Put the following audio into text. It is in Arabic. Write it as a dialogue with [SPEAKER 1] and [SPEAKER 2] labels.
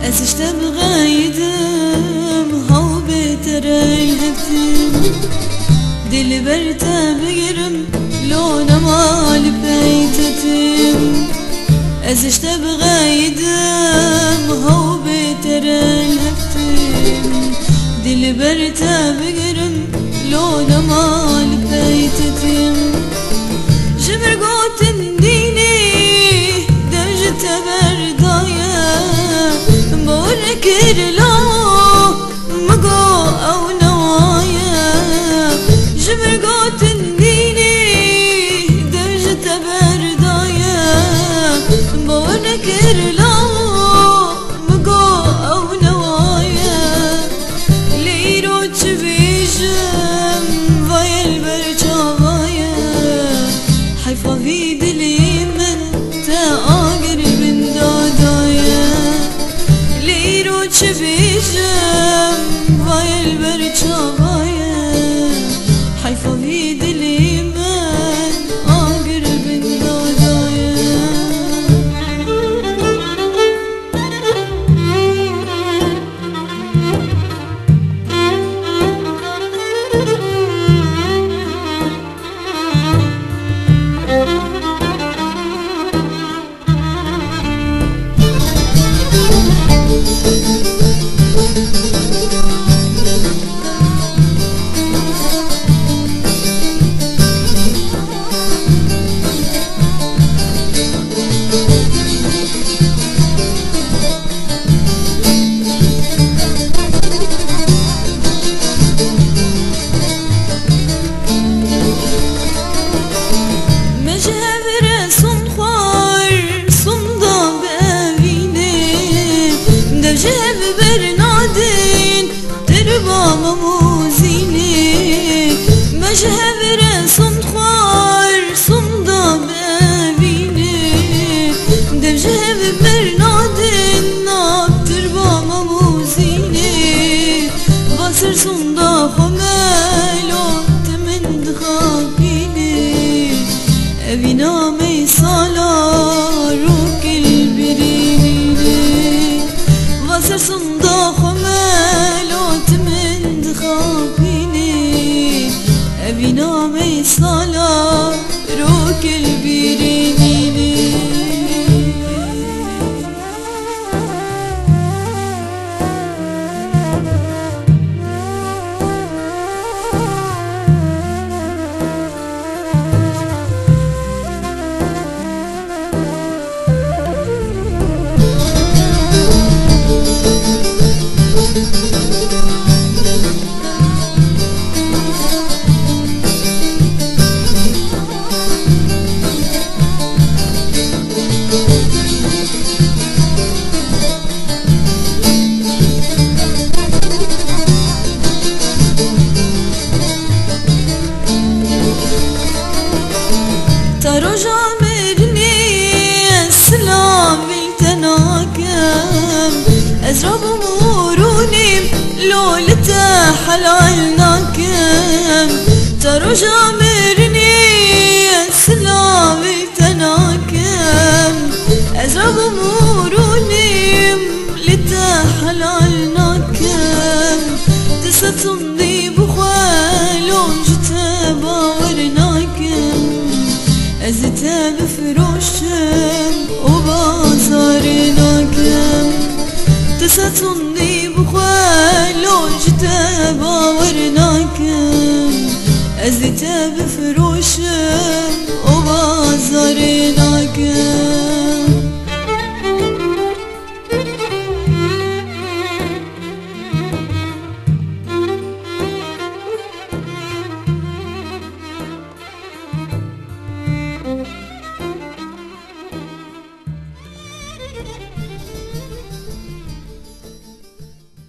[SPEAKER 1] ازشتم غايدم هاو بتري هفتم دل برتا بقرم لونا مال بيتتم ازشتم غايدم هاو بتري هفتم دل برتا بقرم لونا مال بيتتم جبر قوتن ديني درجة بردايا بوركر لا مقو او نوايا جبر قوتن ديني درجة بردايا بوركر لا مقو او نوايا ليرو تبيجم فايل برجاوايا حيفا في دلي من تاقر من دادايا ليرو تبيجم فايل برجاوايا حيفا في دلي من آقر من دادايا جاب برنادين تربا مموزيني ما جاب رسم خوار صمدا بابيني دب جاب برنادين ناب تربا مموزيني بصر صمدا خمالو تمن دخابيني أبينا ميصالا روك البريني بصر صندوق مالوت من دخابيني أبينا ميصالا روك البيرينيني تروجا مرني السلام بالتناكم أزرب موروني لولتا حلالناكم تروجا مرني السلام بالتناكم أزرب موروني لتا حلالناكم تستمضي بخوالون جتبا ورناكم أزتا بفروشم وبازارناكم تستني بخوالو جتا باورناكم أزتا بفروشم